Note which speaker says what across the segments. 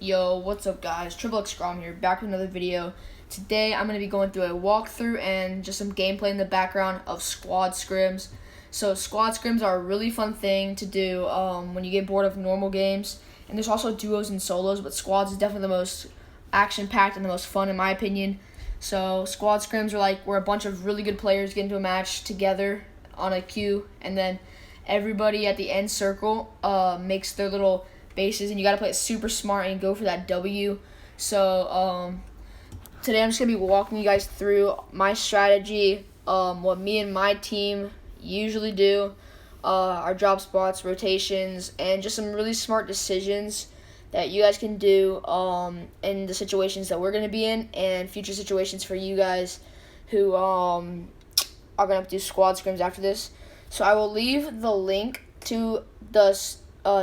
Speaker 1: Yo, what's up guys? Scrum here, back with another video. Today I'm going to be going through a walkthrough and just some gameplay in the background of squad scrims. So squad scrims are a really fun thing to do when you get bored of normal games. And there's also duos and solos, but squads is definitely the most action-packed and the most fun in my opinion. So squad scrims are like where a bunch of really good players get into a match together on a queue, and then everybody at the end circle makes their little bases, and you got to play it super smart and go for that W. So today I'm just going to be walking you guys through my strategy, what me and my team usually do, our drop spots, rotations, and just some really smart decisions that you guys can do in the situations that we're going to be in and future situations for you guys who are going to do squad scrims after this. So I will leave the link to the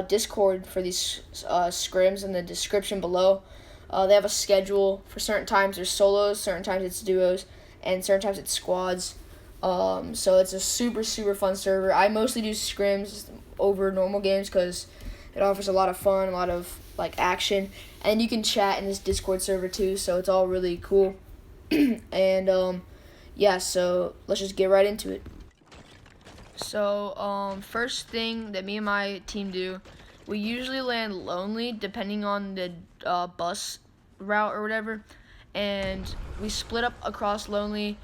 Speaker 1: Discord for these scrims in the description below. They have a schedule. For certain times there's solos, certain times it's duos, and certain times it's squads. So it's a super fun server. I mostly do scrims over normal games because it offers a lot of fun, a lot of action, and you can chat in this Discord server too, so it's all really cool. And yeah, so let's just get right into it. So first thing that me and my team do, we usually land lonely depending on the bus route or whatever, and we split up across lonely,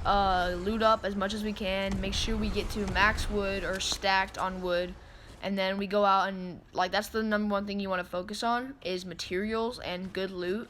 Speaker 1: loot up as much as we can, make sure we get to max wood or stacked on wood, and then we go out and that's the number one thing you want to focus on is materials and good loot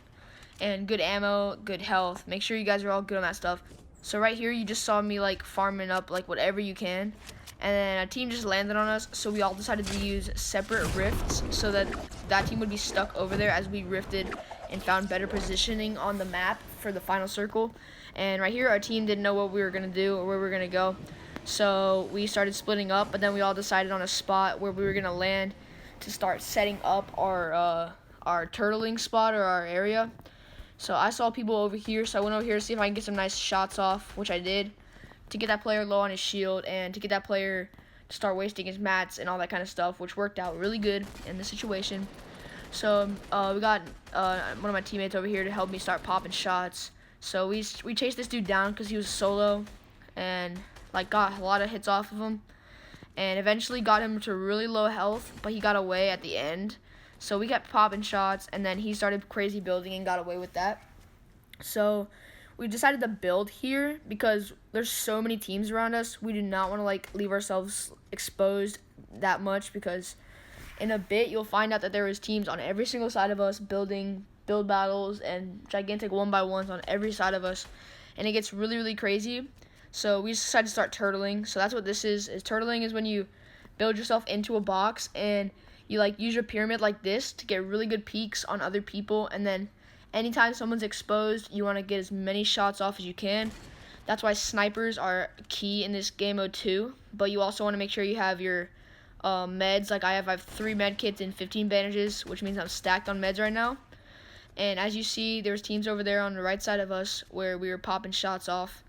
Speaker 1: and good ammo, good health. Make sure you guys are all good on that stuff. So right here you just saw me farming up whatever you can, and then a team just landed on us, so we all decided to use separate rifts so that team would be stuck over there as we rifted and found better positioning on the map for the final circle. And right here our team didn't know what we were going to do or where we were going to go, so we started splitting up, but then we all decided on a spot where we were going to land to start setting up our turtling spot or our area. So I saw people over here, so I went over here to see if I can get some nice shots off, which I did, to get that player low on his shield and to get that player to start wasting his mats and all that kind of stuff, which worked out really good in this situation. So we got one of my teammates over here to help me start popping shots. So we chased this dude down because he was solo, and got a lot of hits off of him, and eventually got him to really low health, but he got away at the end. So we kept popping shots, and then he started crazy building and got away with that. So we decided to build here because there's so many teams around us. We do not want to leave ourselves exposed that much, because in a bit you'll find out that there is teams on every single side of us building build battles and gigantic 1x1s on every side of us, and it gets really crazy. So we decided to start turtling. So that's what this is. Turtling is when you build yourself into a box and you use your pyramid like this to get really good peeks on other people, and then anytime someone's exposed, you want to get as many shots off as you can. That's why snipers are key in this game mode too, but you also want to make sure you have your meds. I have 3 med kits and 15 bandages, which means I'm stacked on meds right now. And as you see, there's teams over there on the right side of us where we were popping shots off.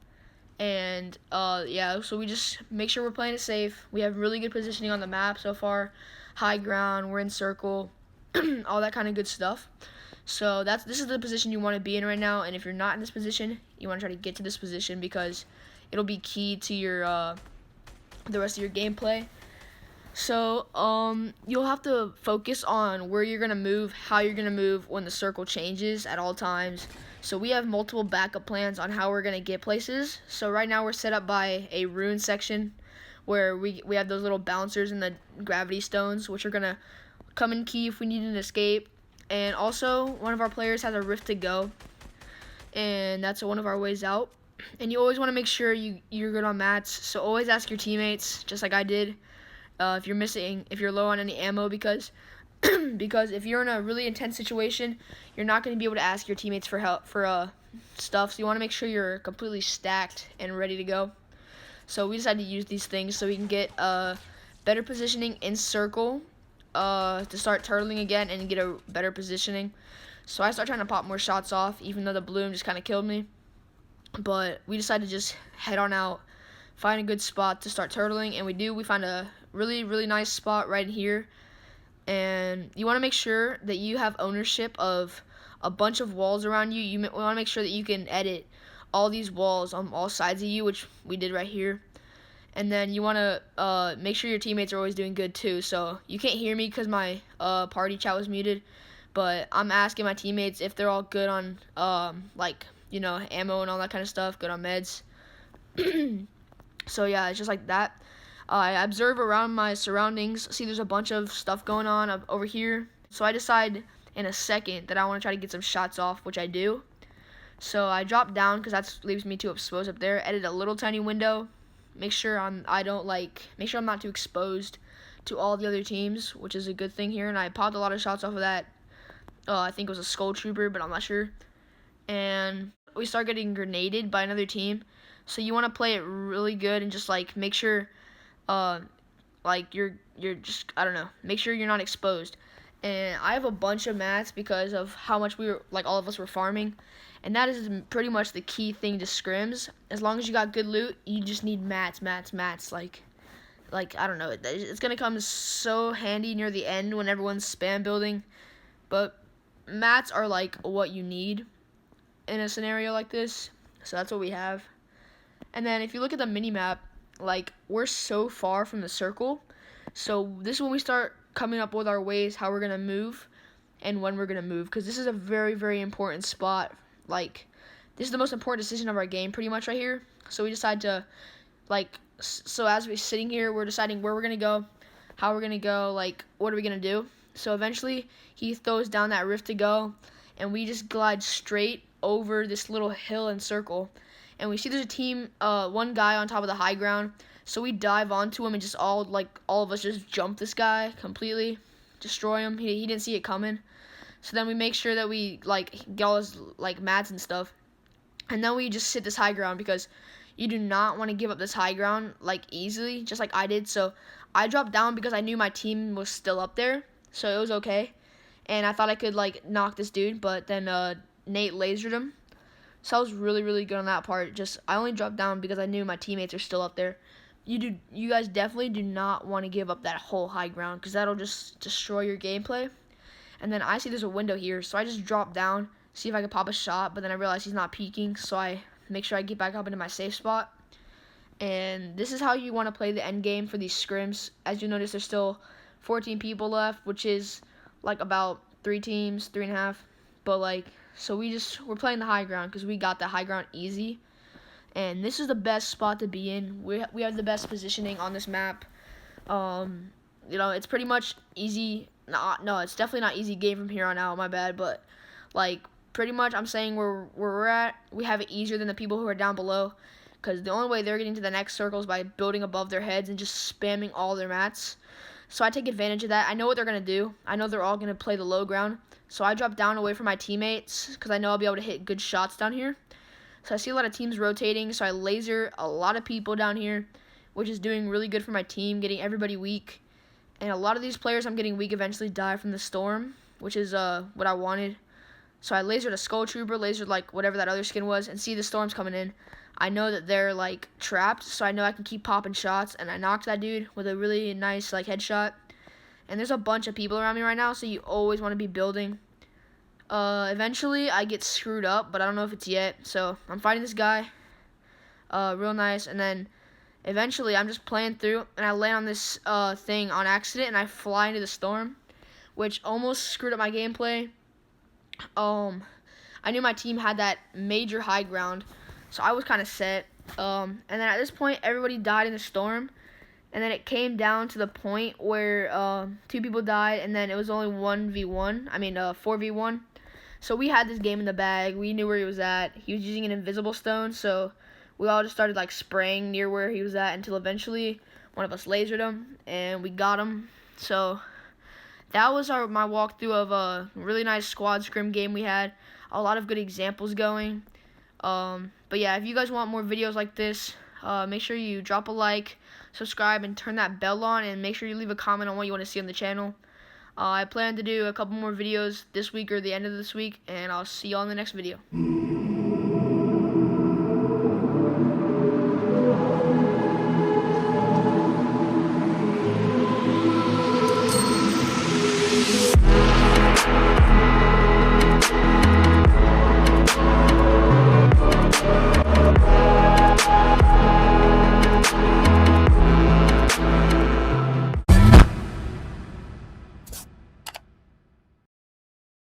Speaker 1: And yeah, so we just make sure we're playing it safe. We have really good positioning on the map so far, high ground, we're in circle, all that kind of good stuff. So this is the position you want to be in right now, and if you're not in this position, you want to try to get to this position because it'll be key to your the rest of your gameplay. So you'll have to focus on where you're gonna move, how you're gonna move when the circle changes at all times. So we have multiple backup plans on how we're gonna get places. So right now we're set up by a rune section where we have those little bouncers and the gravity stones, which are gonna come in key if we need an escape. And also one of our players has a rift to go, and that's one of our ways out. And you always want to make sure you're good on mats, so always ask your teammates, just like I did, if you're low on any ammo, because if you're in a really intense situation, you're not going to be able to ask your teammates for help for stuff. So you want to make sure you're completely stacked and ready to go. So we decided to use these things so we can get better positioning in circle to start turtling again and get a better positioning. So I started trying to pop more shots off, even though the bloom just kind of killed me. But we decided to just head on out, find a good spot to start turtling, and we find a really nice spot right here and you want to make sure that you have ownership of a bunch of walls around you. You want to make sure that you can edit all these walls on all sides of you, which we did right here. And then you want to make sure your teammates are always doing good too. So you can't hear me because my party chat was muted, but I'm asking my teammates if they're all good on like, you know, ammo and all that kind of stuff, good on meds. So yeah, it's just like that. I observe around my surroundings, see there's a bunch of stuff going on over here. So I decide in a second that I want to try to get some shots off, which I do. So I drop down because that leaves me too exposed up there. Edit a little tiny window. Make sure I'm not too exposed to all the other teams, which is a good thing here. And I popped a lot of shots off of that. I think it was a skull trooper, but I'm not sure. And we start getting grenaded by another team. So you want to play it really good and just like make sure, like you're just, I don't know, make sure you're not exposed. And I have a bunch of mats because of how much all of us were farming. And that is pretty much the key thing to scrims. As long as you got good loot, you just need mats. Like I don't know, it's gonna come so handy near the end when everyone's spam building. But mats are like what you need in a scenario like this. So that's what we have. And then if you look at the mini map, like we're so far from the circle. So this is when we start coming up with our ways how we're gonna move and when we're gonna move, because this is a very, very important spot. Like, this is the most important decision of our game pretty much right here. So we decide to, like, so as we're sitting here, we're deciding where we're going to go, how we're going to go, like, what are we going to do. So eventually, he throws down that rift to go, and we just glide straight over this little hill and circle. And we see there's a team, one guy on top of the high ground. So we dive onto him and just all of us just jump this guy completely, destroy him. He didn't see it coming. So then we make sure that we get all his mats and stuff, and then we just sit this high ground because you do not want to give up this high ground easily, just like I did. So I dropped down because I knew my team was still up there, so it was okay, and I thought I could knock this dude, but then Nate lasered him. So I was really, really good on that part. Just I only dropped down because I knew my teammates are still up there. You guys definitely do not want to give up that whole high ground because that'll just destroy your gameplay. And then I see there's a window here, so I just drop down, see if I can pop a shot, but then I realize he's not peeking, so I make sure I get back up into my safe spot. And this is how you want to play the end game for these scrims. As you notice, there's still 14 people left, which is about 3 teams, 3.5. But so we're playing the high ground because we got the high ground easy. And this is the best spot to be in. We have the best positioning on this map. You know, it's pretty much easy. No, it's definitely not easy game from here on out, my bad, but pretty much I'm saying where we're at, we have it easier than the people who are down below, because the only way they're getting to the next circle is by building above their heads and just spamming all their mats. So I take advantage of that. I know what they're going to do. I know they're all going to play the low ground, so I drop down away from my teammates because I know I'll be able to hit good shots down here. So I see a lot of teams rotating, so I laser a lot of people down here, which is doing really good for my team, getting everybody weak. And a lot of these players I'm getting weak eventually die from the storm, which is what I wanted. So I lasered a skull trooper, lasered whatever that other skin was, and see the storm's coming in. I know that they're trapped, so I know I can keep popping shots, and I knocked that dude with a really nice headshot. And there's a bunch of people around me right now, so you always want to be building. Eventually I get screwed up, but I don't know if it's yet. So I'm fighting this guy, real nice, and then eventually, I'm just playing through, and I land on this thing on accident, and I fly into the storm, which almost screwed up my gameplay. I knew my team had that major high ground, so I was kind of set. And then at this point, everybody died in the storm, and then it came down to the point where 2 people died, and then it was only 4v1. So we had this game in the bag. We knew where he was at. He was using an invisible stone, so we all just started spraying near where he was at until eventually one of us lasered him and we got him. So that was my walkthrough of a really nice squad scrim game we had. A lot of good examples going. But yeah, if you guys want more videos like this, make sure you drop a like, subscribe, and turn that bell on, and make sure you leave a comment on what you want to see on the channel. I plan to do a couple more videos this week or the end of this week, and I'll see you all in the next video.